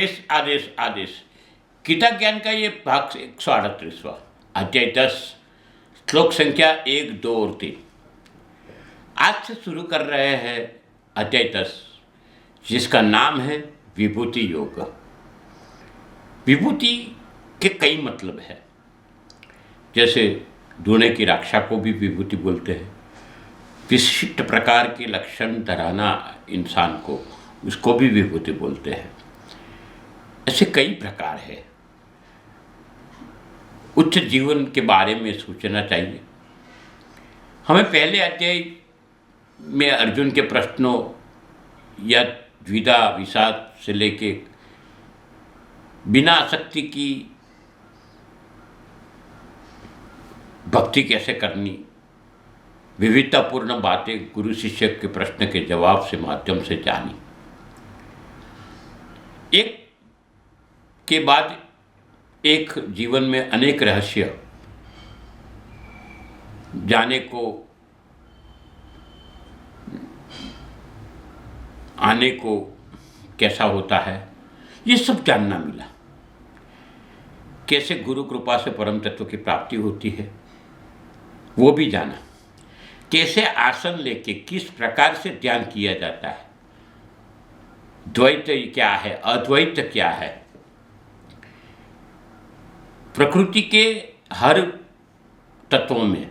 आदेश आदेश आदेश गीता ज्ञान का ये भाग 138वां, अध्याय 10, श्लोक संख्या 1, 2 और 3। आज से शुरू कर रहे हैं अध्याय 10, जिसका नाम है विभूति योग। विभूति के कई मतलब है, जैसे दूने की रक्षा को भी विभूति बोलते हैं। विशिष्ट प्रकार के लक्षण धराना इंसान को, उसको भी विभूति बोलते हैं। ऐसे कई प्रकार है। उच्च जीवन के बारे में सोचना चाहिए। हमें पहले अध्याय में अर्जुन के प्रश्नों या द्विधा विषाद से लेके बिना आसक्ति की भक्ति कैसे करनी, विविधतापूर्ण बातें गुरु शिष्य के प्रश्न के जवाब से माध्यम से जानी। एक के बाद एक जीवन में अनेक रहस्य जाने को, आने को कैसा होता है, ये सब जानना मिला। कैसे गुरु कृपा से परम तत्व की प्राप्ति होती है वो भी जाना। कैसे आसन लेके किस प्रकार से ध्यान किया जाता है, द्वैत क्या है, अद्वैत क्या है, प्रकृति के हर तत्वों में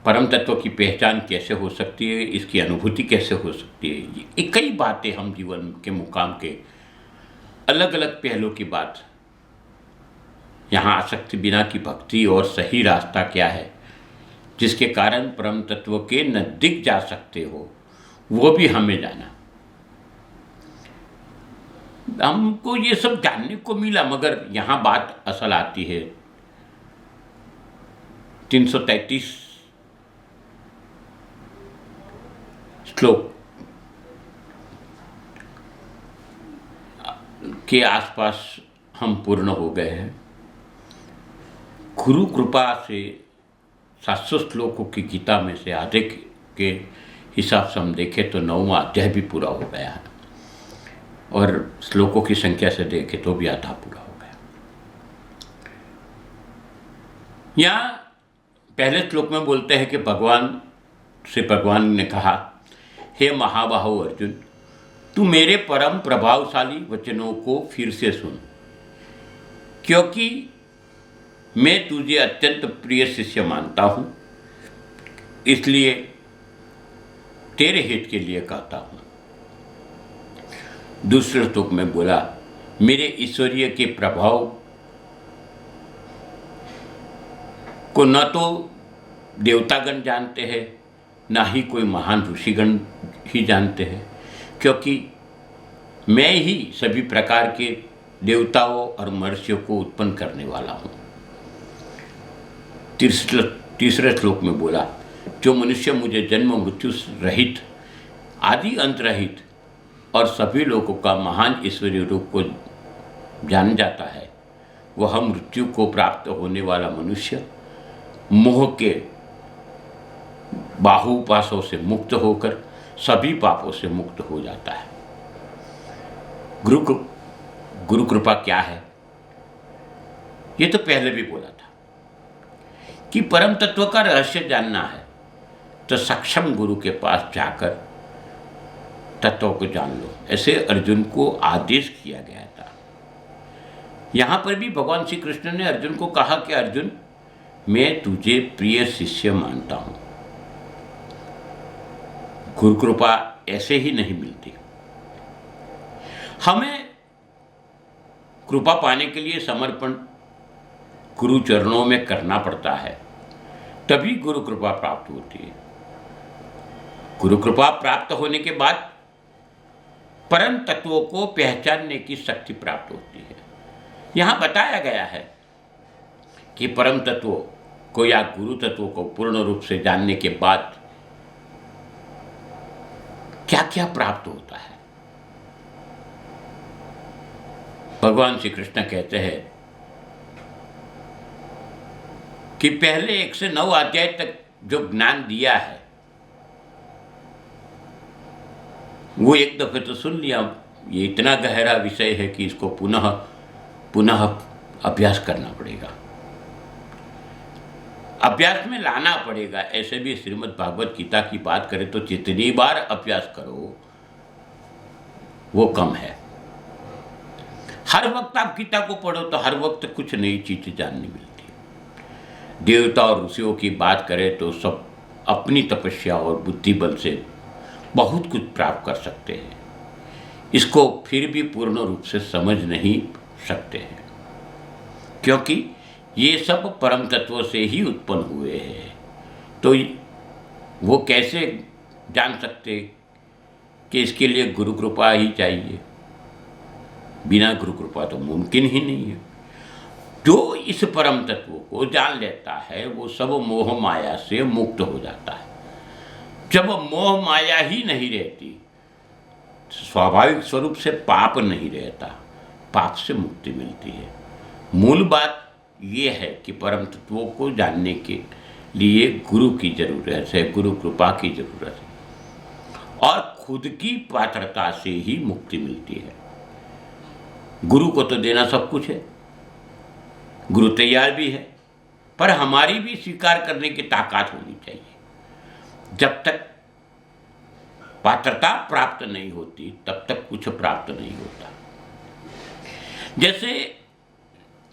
परम तत्व की पहचान कैसे हो सकती है, इसकी अनुभूति कैसे हो सकती है। ये कई बातें हम जीवन के मुकाम के अलग अलग पहलू की बात। यहाँ आसक्ति बिना की भक्ति और सही रास्ता क्या है, जिसके कारण परम तत्व के नजदीक जा सकते हो, वो भी हमें जाना। हमको ये सब जानने को मिला, मगर यहाँ बात असल आती है 333 श्लोक के आसपास हम पूर्ण हो गए हैं। गुरु कृपा से 700 श्लोकों की गीता में से आधे के हिसाब से हम देखें तो 9वां अध्याय भी पूरा हो गया है, और श्लोकों की संख्या से देखें तो भी आधा पूरा हो गया। यहाँ पहले श्लोक में बोलते हैं कि भगवान ने कहा, हे महाबाहो अर्जुन, तू मेरे परम प्रभावशाली वचनों को फिर से सुन, क्योंकि मैं तुझे अत्यंत प्रिय शिष्य मानता हूँ, इसलिए तेरे हित के लिए कहता हूँ। दूसरे श्लोक में बोला, मेरे ईश्वरीय के प्रभाव को न तो देवतागण जानते हैं, ना ही कोई महान ऋषिगण ही जानते हैं, क्योंकि मैं ही सभी प्रकार के देवताओं और मनुष्यों को उत्पन्न करने वाला हूँ। तीसरे श्लोक में बोला, जो मनुष्य मुझे जन्म मृत्यु रहित, आदि अंत रहित और सभी लोगों का महान ईश्वरीय रूप को जान जाता है, वह मृत्यु को प्राप्त होने वाला मनुष्य मोह के बाहुपाशों से मुक्त होकर सभी पापों से मुक्त हो जाता है। गुरु कृपा क्या है, ये तो पहले भी बोला था कि परम तत्व का रहस्य जानना है तो सक्षम गुरु के पास जाकर तत्व को जान लो, ऐसे अर्जुन को आदेश किया गया था। यहाँ पर भी भगवान श्री कृष्ण ने अर्जुन को कहा कि अर्जुन, मैं तुझे प्रिय शिष्य मानता हूँ। गुरु कृपा ऐसे ही नहीं मिलती। हमें कृपा पाने के लिए समर्पण गुरु चरणों में करना पड़ता है, तभी गुरु कृपा प्राप्त होती है। गुरु कृपा प्राप्त होने के बाद परम तत्वों को पहचानने की शक्ति प्राप्त होती है। यहाँ बताया गया है कि परम तत्वों को या गुरु तत्वों को पूर्ण रूप से जानने के बाद क्या क्या प्राप्त होता है। भगवान श्री कृष्ण कहते हैं कि पहले 1 से 9 अध्याय तक जो ज्ञान दिया है वो एक दफे तो सुन लिया ये इतना गहरा विषय है कि इसको पुनः पुनः अभ्यास करना पड़ेगा, अभ्यास में लाना पड़ेगा। ऐसे भी श्रीमद् भागवत गीता की बात करें तो जितनी बार अभ्यास करो वो कम है। हर वक्त आप गीता को पढ़ो तो हर वक्त कुछ नई चीज़ें जानने मिलती है। देवता और ऋषियों की बात करें तो सब अपनी तपस्या और बुद्धि बल से बहुत कुछ प्राप्त कर सकते हैं, इसको फिर भी पूर्ण रूप से समझ नहीं सकते हैं, क्योंकि ये सब परम तत्व से ही उत्पन्न हुए हैं। तो वो कैसे जान सकते कि इसके लिए गुरु कृपा ही चाहिए? बिना गुरु कृपा तो मुमकिन ही नहीं है। जो इस परम तत्व को जान लेता है वो सब मोह माया से मुक्त हो जाता है। जब मोह माया ही नहीं रहती, स्वाभाविक स्वरूप से पाप नहीं रहता, पाप से मुक्ति मिलती है। मूल बात ये है कि परम तत्वों को जानने के लिए गुरु की जरूरत है, गुरु कृपा की जरूरत है, और खुद की पात्रता से ही मुक्ति मिलती है। गुरु को तो देना सब कुछ है, गुरु तैयार भी है, पर हमारी भी स्वीकार करने की ताकत होनी चाहिए। जब तक पात्रता प्राप्त नहीं होती तब तक कुछ प्राप्त नहीं होता। जैसे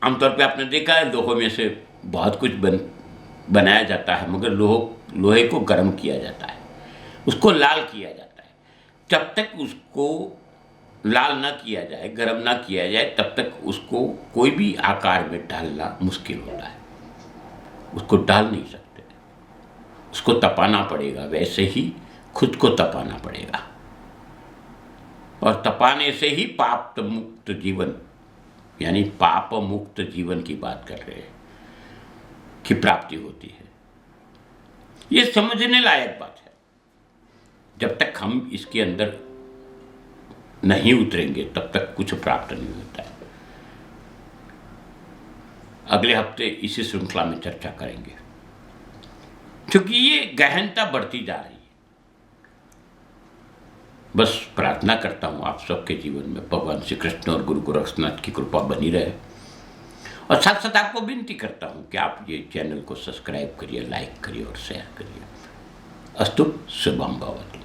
आमतौर पे आपने देखा है लोहे में से बहुत कुछ बनाया जाता है, मगर लोहे को गर्म किया जाता है, उसको लाल किया जाता है। जब तक उसको लाल ना किया जाए, गर्म ना किया जाए, तब तक उसको कोई भी आकार में डालना मुश्किल होता है। उसको डाल नहीं सकते, उसको तपाना पड़ेगा। वैसे ही खुद को तपाना पड़ेगा, और तपाने से ही पाप मुक्त जीवन, यानी पाप मुक्त जीवन की बात कर रहे हैं, की प्राप्ति होती है। ये समझने लायक बात है। जब तक हम इसके अंदर नहीं उतरेंगे तब तक कुछ प्राप्त नहीं होता है। अगले हफ्ते इसी श्रृंखला में चर्चा करेंगे, क्योंकि ये गहनता बढ़ती जा रही है। बस प्रार्थना करता हूँ आप सबके जीवन में भगवान श्री कृष्ण और गुरु गोरक्षनाथ की कृपा बनी रहे, और साथ साथ आपको विनती करता हूँ कि आप ये चैनल को सब्सक्राइब करिए, लाइक करिए और शेयर करिए। अस्तु, शुभम भवतु।